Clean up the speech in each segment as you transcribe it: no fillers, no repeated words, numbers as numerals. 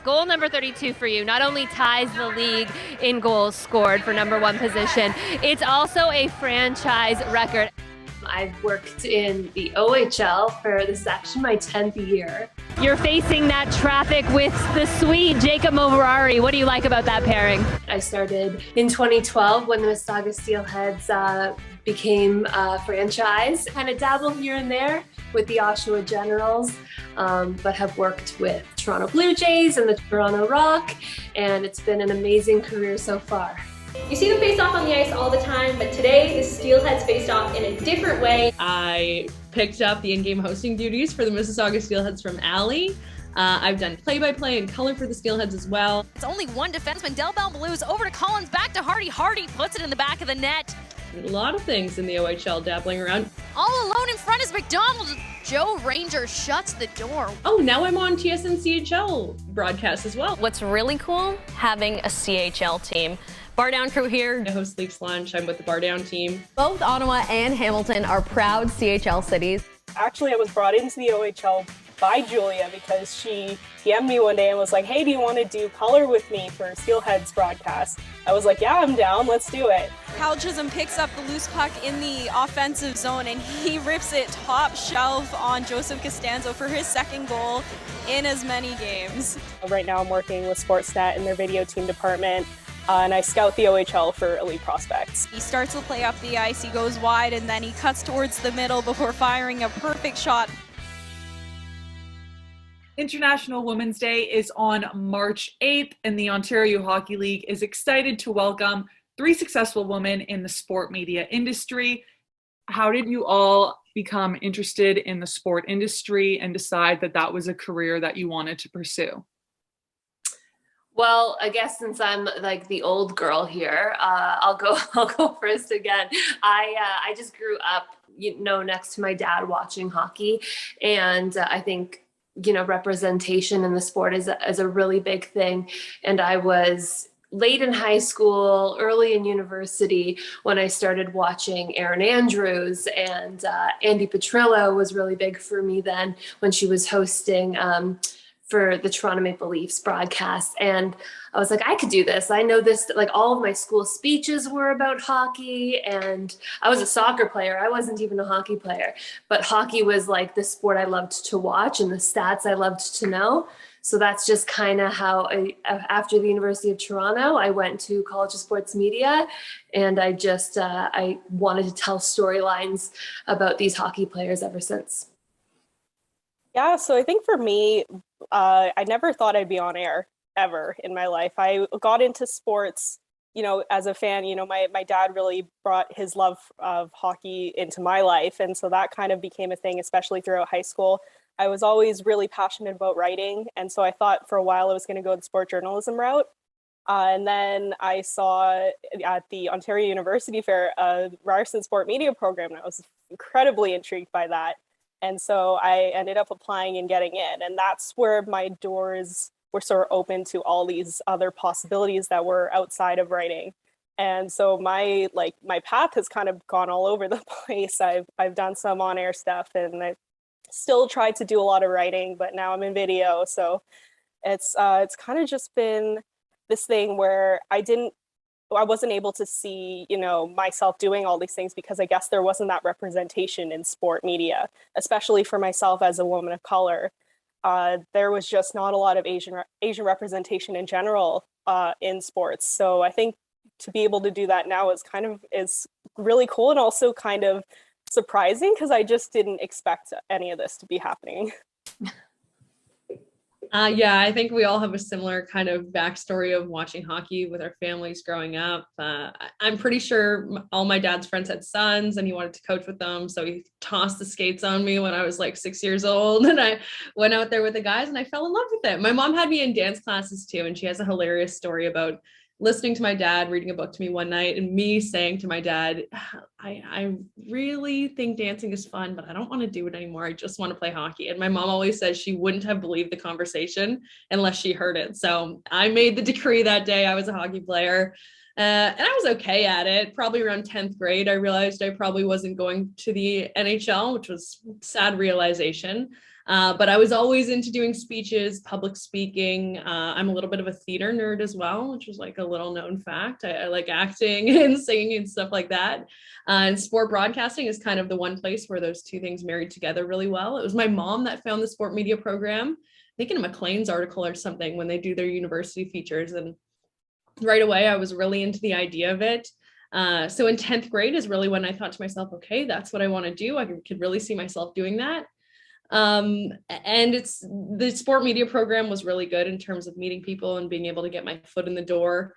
goal number 32 for you not only ties the league in goals scored for number one position, it's also a franchise record. I've worked in the OHL this is actually my 10th year. You're facing that traffic with the Swede, Jacob Moverari. What do you like about that pairing? I started in 2012 when the Mississauga Steelheads became a franchise. Kind of dabble here and there with the Oshawa Generals, but have worked with Toronto Blue Jays and the Toronto Rock, and it's been an amazing career so far. You see them face off on the ice all the time, but today the Steelheads faced off in a different way. I picked up the in-game hosting duties for the Mississauga Steelheads from Aly. I've done play-by-play and color for the Steelheads as well. It's only one defenseman, Delbel Blues, over to Collins, back to Hardy. Hardy puts it in the back of the net. A lot of things in the OHL dabbling around. All alone in front is McDonald. Joe Ranger shuts the door. Oh, now I'm on TSN CHL broadcast as well. What's really cool, having a CHL team. Bar Down crew here. I host Leafs Lunch. I'm with the Bar Down team. Both Ottawa and Hamilton are proud CHL cities. Actually, I was brought into the OHL by Julia because she DM'd me one day and was like, hey, do you want to do color with me for Steelheads broadcast? I was like, yeah, I'm down. Let's do it. Cal Chisholm picks up the loose puck in the offensive zone and he rips it top shelf on Joseph Costanzo for his second goal in as many games. Right now I'm working with Sportsnet in their video team department. And I scout the OHL for elite prospects. He starts to play up the ice, he goes wide, and then he cuts towards the middle before firing a perfect shot. International Women's Day is on March 8th, and the Ontario Hockey League is excited to welcome 3 successful women in the sport media industry. How did you all become interested in the sport industry and decide that that was a career that you wanted to pursue? Well, I guess since I'm like the old girl here, I'll go first again. I just grew up, next to my dad watching hockey, and I think representation in the sport is a really big thing. And I was late in high school, early in university when I started watching Erin Andrews, and Andy Petrillo was really big for me then when she was hosting for the Toronto Maple Leafs broadcast. And I was like, I could do this. I know this, like all of my school speeches were about hockey, and I was a soccer player. I wasn't even a hockey player, but hockey was like the sport I loved to watch and the stats I loved to know. So that's just kind of how after the University of Toronto, I went to College of Sports Media, and I wanted to tell storylines about these hockey players ever since. Yeah, so I think for me, I never thought I'd be on air ever in my life. I got into sports, as a fan. My dad really brought his love of hockey into my life. And so that kind of became a thing, especially throughout high school. I was always really passionate about writing. And so I thought for a while I was going to go the sport journalism route. And then I saw at the Ontario University Fair a Ryerson Sport Media program, and I was incredibly intrigued by that. And so I ended up applying and getting in. And that's where my doors were sort of open to all these other possibilities that were outside of writing. And so my path has kind of gone all over the place. I've done some on-air stuff, and I still tried to do a lot of writing, but now I'm in video. So it's kind of just been this thing where I wasn't able to see, myself doing all these things because I guess there wasn't that representation in sport media, especially for myself as a woman of color. There was just not a lot of Asian representation in general in sports. So I think to be able to do that now is really cool, and also kind of surprising because I just didn't expect any of this to be happening. Yeah, I think we all have a similar kind of backstory of watching hockey with our families growing up. I'm pretty sure all my dad's friends had sons and he wanted to coach with them. So he tossed the skates on me when I was like 6 years old, and I went out there with the guys and I fell in love with it. My mom had me in dance classes too, and she has a hilarious story about listening to my dad reading a book to me one night and me saying to my dad, I really think dancing is fun, but I don't want to do it anymore. I just want to play hockey. And my mom always says she wouldn't have believed the conversation unless she heard it. So I made the decree that day I was a hockey player. And I was okay at it. Probably around 10th grade, I realized I probably wasn't going to the NHL, which was a sad realization. But I was always into doing speeches, public speaking. I'm a little bit of a theater nerd as well, which is like a little known fact. I like acting and singing and stuff like that. And sport broadcasting is kind of the one place where those two things married together really well. It was my mom that found the sport media program, I think in a Maclean's article or something, when they do their university features. And right away, I was really into the idea of it. So in 10th grade is really when I thought to myself, okay, that's what I want to do. I could really see myself doing that. And the sport media program was really good in terms of meeting people and being able to get my foot in the door.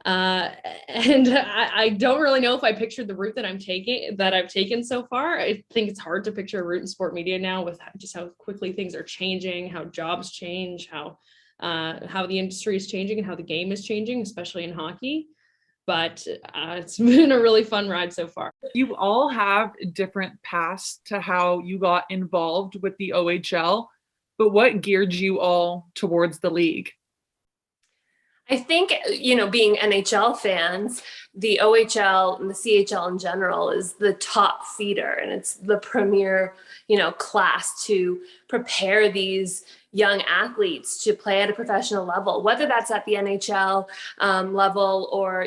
And I don't really know if I pictured the route that I've taken so far. I think it's hard to picture a route in sport media now with just how quickly things are changing, how jobs change, how the industry is changing and how the game is changing, especially in hockey. But it's been a really fun ride so far. You all have different paths to how you got involved with the OHL, but what geared you all towards the league? I think, being NHL fans, the OHL and the CHL in general is the top feeder, and it's the premier, class to prepare these young athletes to play at a professional level, whether that's at the NHL level or,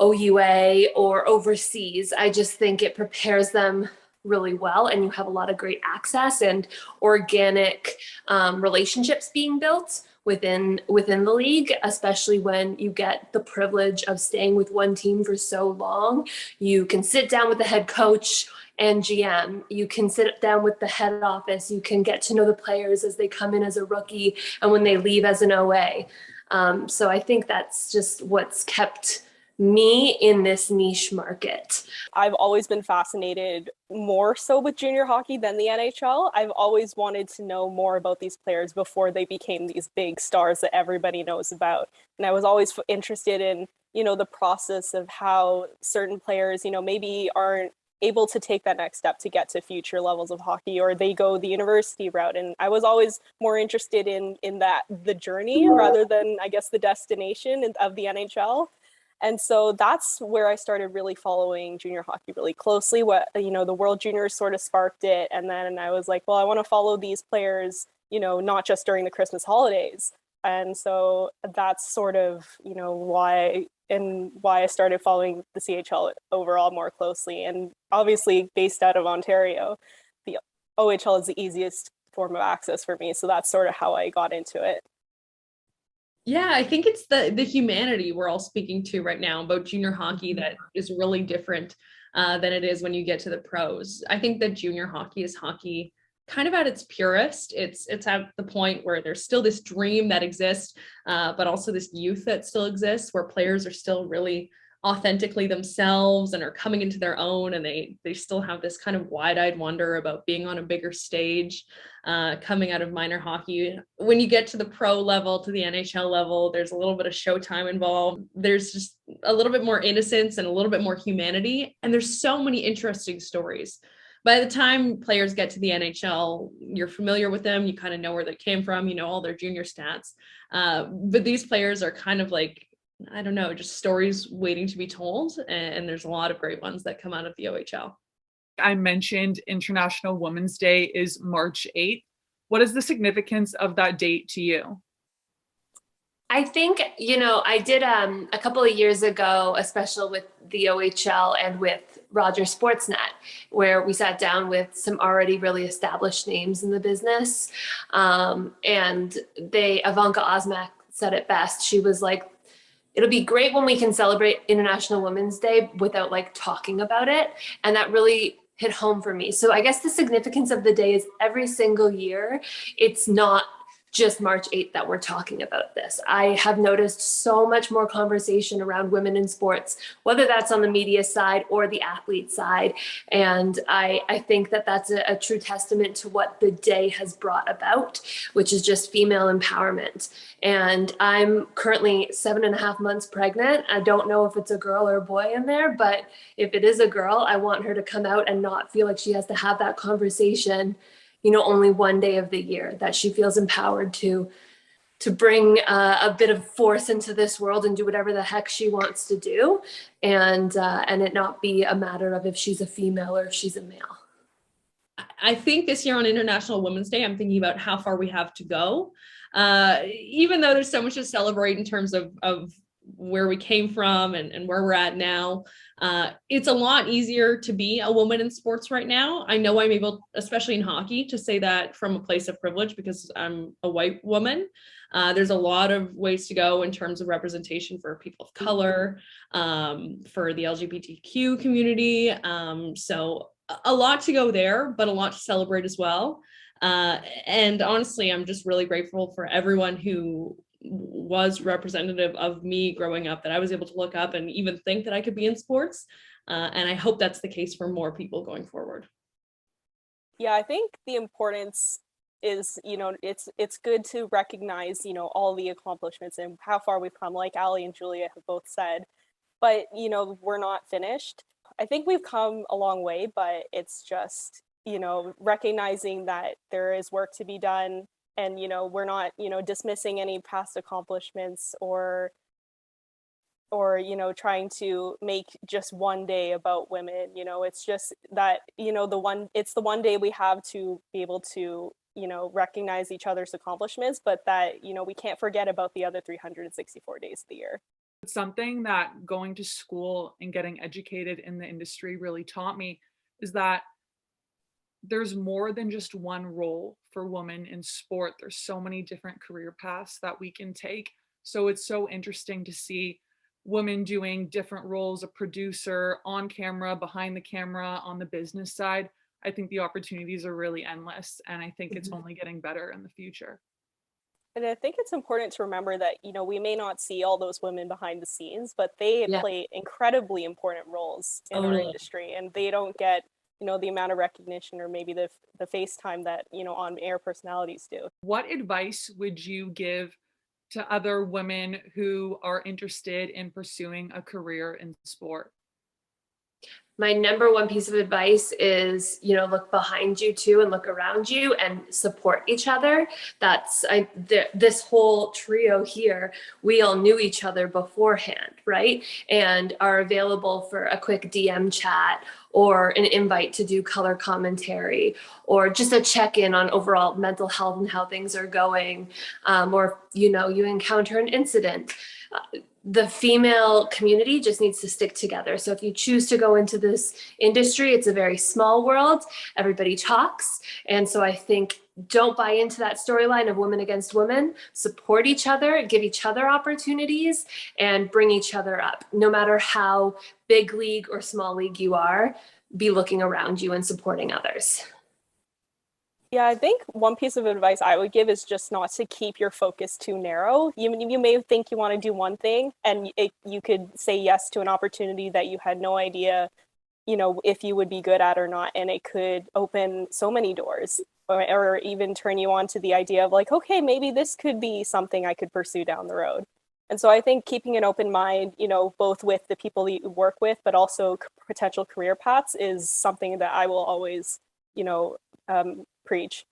OUA or overseas. I just think it prepares them really well, and you have a lot of great access and organic relationships being built within the league, especially when you get the privilege of staying with one team for so long. You can sit down with the head coach and GM. You can sit down with the head office. You can get to know the players as they come in as a rookie and when they leave as an OA. So I think that's just what's kept me in this niche market. I've always been fascinated more so with junior hockey than the NHL. I've always wanted to know more about these players before they became these big stars that everybody knows about. And I was always interested in, the process of how certain players, maybe aren't able to take that next step to get to future levels of hockey, or they go the university route. And I was always more interested in the journey rather than, I guess, the destination of the NHL. And so that's where I started really following junior hockey really closely. The World Juniors sort of sparked it. And then I was like, well, I want to follow these players, not just during the Christmas holidays. And so that's sort of, why I started following the CHL overall more closely. And obviously based out of Ontario, the OHL is the easiest form of access for me. So that's sort of how I got into it. Yeah, I think it's the humanity we're all speaking to right now about junior hockey that is really different than it is when you get to the pros. I think that junior hockey is hockey kind of at its purest. It's at the point where there's still this dream that exists, but also this youth that still exists, where players are still really authentically themselves and are coming into their own, and they still have this kind of wide-eyed wonder about being on a bigger stage, coming out of minor hockey. When you get to the pro level, to the NHL level, there's a little bit of showtime involved. There's just a little bit more innocence and a little bit more humanity, and there's so many interesting stories. By the time players get to the NHL, you're familiar with them, you kind of know where they came from, you know all their junior stats, but these players are kind of like, I don't know, just stories waiting to be told. And there's a lot of great ones that come out of the OHL. I mentioned International Women's Day is March 8th. What is the significance of that date to you? I think, I did a couple of years ago a special with the OHL and with Rogers Sportsnet, where we sat down with some already really established names in the business. And Ivanka Osmak said it best. She was like, it'll be great when we can celebrate International Women's Day without talking about it. And that really hit home for me. So I guess the significance of the day is every single year, it's not just March 8th that we're talking about this. I have noticed so much more conversation around women in sports, whether that's on the media side or the athlete side. And I think that that's a true testament to what the day has brought about, which is just female empowerment. And I'm currently 7.5 months pregnant. I don't know if it's a girl or a boy in there, but if it is a girl, I want her to come out and not feel like she has to have that conversation only one day of the year, that she feels empowered to bring a bit of force into this world and do whatever the heck she wants to do, and it not be a matter of if she's a female or if she's a male. I think this year on International Women's Day, I'm thinking about how far we have to go. Even though there's so much to celebrate in terms of where we came from and where we're at now, it's a lot easier to be a woman in sports right now. I know I'm able, especially in hockey, to say that from a place of privilege because I'm a white woman. There's a lot of ways to go in terms of representation for people of color, for the LGBTQ community. So a lot to go there, but a lot to celebrate as well. And honestly, I'm just really grateful for everyone who was representative of me growing up, that I was able to look up and even think that I could be in sports. And I hope that's the case for more people going forward. Yeah, I think the importance is, it's good to recognize, all the accomplishments and how far we've come, like Aly and Julia have both said, but, we're not finished. I think we've come a long way, but it's just, recognizing that there is work to be done, and, we're not, dismissing any past accomplishments or trying to make just one day about women. It's just that, it's the one day we have to be able to, recognize each other's accomplishments, but that, we can't forget about the other 364 days of the year. It's something that going to school and getting educated in the industry really taught me, is that there's more than just one role for women in sport. There's so many different career paths that we can take. So it's so interesting to see women doing different roles, a producer, on camera, behind the camera, on the business side. I think the opportunities are really endless, and I think it's only getting better in the future. And I think it's important to remember that, we may not see all those women behind the scenes, but they play incredibly important roles in our industry, and they don't get, the amount of recognition or maybe the FaceTime that, on-air personalities do. What advice would you give to other women who are interested in pursuing a career in sport? My number one piece of advice is, look behind you too and look around you and support each other. That's this whole trio here. We all knew each other beforehand, right? And are available for a quick DM chat or an invite to do color commentary or just a check-in on overall mental health and how things are going. Or, you encounter an incident. The female community just needs to stick together. So if you choose to go into this industry, it's a very small world. Everybody talks. And so I think don't buy into that storyline of women against women. Support each other, give each other opportunities, and bring each other up. No matter how big league or small league you are, be looking around you and supporting others. Yeah, I think one piece of advice I would give is just not to keep your focus too narrow. You may think you want to do one thing, and you could say yes to an opportunity that you had no idea, if you would be good at or not. And it could open so many doors or even turn you on to the idea of like, okay, maybe this could be something I could pursue down the road. And so I think keeping an open mind, both with the people you work with, but also potential career paths is something that I will always, preach.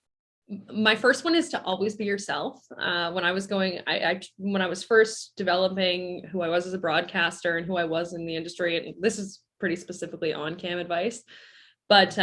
My first one is to always be yourself. When I was when I was first developing who I was as a broadcaster and who I was in the industry, and this is pretty specifically on-cam advice, but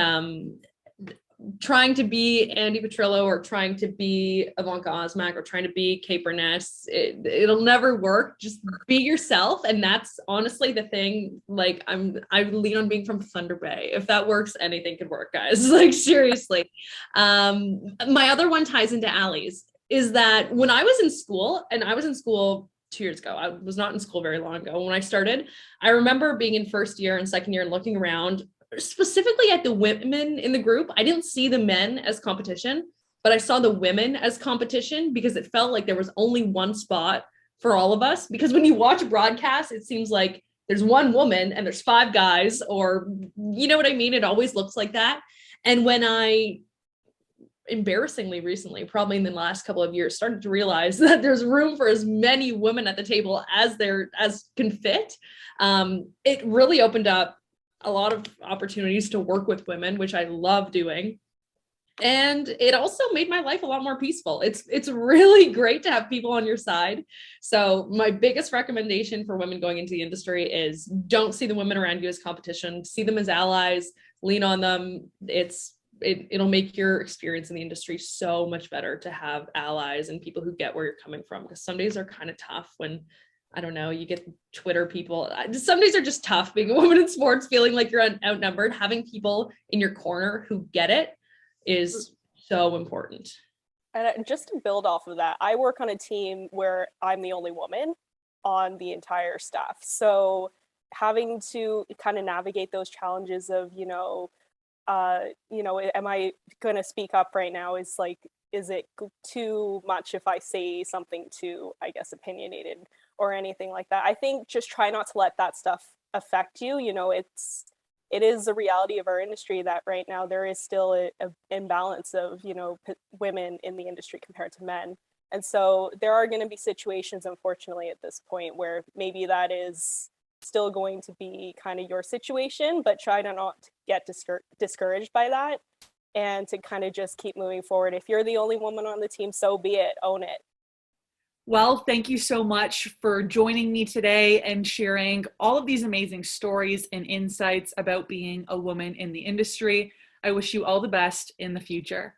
trying to be Andy Petrillo or trying to be Ivanka Osmak or trying to be Kate Burness, it'll never work. Just be yourself. And that's honestly the thing. Like I lean on being from Thunder Bay. If that works, anything could work, guys. Like seriously. My other one ties into Aly's, is that when I was in school, and I was in school 2 years ago, I was not in school very long ago. When I started, I remember being in first year and second year and looking around specifically at the women in the group. I didn't see the men as competition, but I saw the women as competition because it felt like there was only one spot for all of us. Because when you watch broadcasts, it seems like there's one woman and there's five guys, or you know what I mean? It always looks like that. And when I embarrassingly recently, probably in the last couple of years, started to realize that there's room for as many women at the table as can fit, it really opened up a lot of opportunities to work with women, which I love doing. And it also made my life a lot more peaceful. It's really great to have people on your side. So my biggest recommendation for women going into the industry is don't see the women around you as competition, see them as allies, lean on them. It's it'll make your experience in the industry so much better to have allies and people who get where you're coming from, because some days are kind of tough when, I don't know, you get Twitter people. Some days are just tough being a woman in sports, feeling like you're outnumbered. Having people in your corner who get it is so important. And just to build off of that, I work on a team where I'm the only woman on the entire staff. So having to kind of navigate those challenges of, am I going to speak up right now? Is it too much if I say something too, I guess, opinionated or anything like that? I think just try not to let that stuff affect you. It is the reality of our industry that right now there is still a imbalance of, women in the industry compared to men. And so there are going to be situations, unfortunately, at this point where maybe that is still going to be kind of your situation, but try to not get discouraged by that and to kind of just keep moving forward. If you're the only woman on the team, so be it, own it. Well, thank you so much for joining me today and sharing all of these amazing stories and insights about being a woman in the industry. I wish you all the best in the future.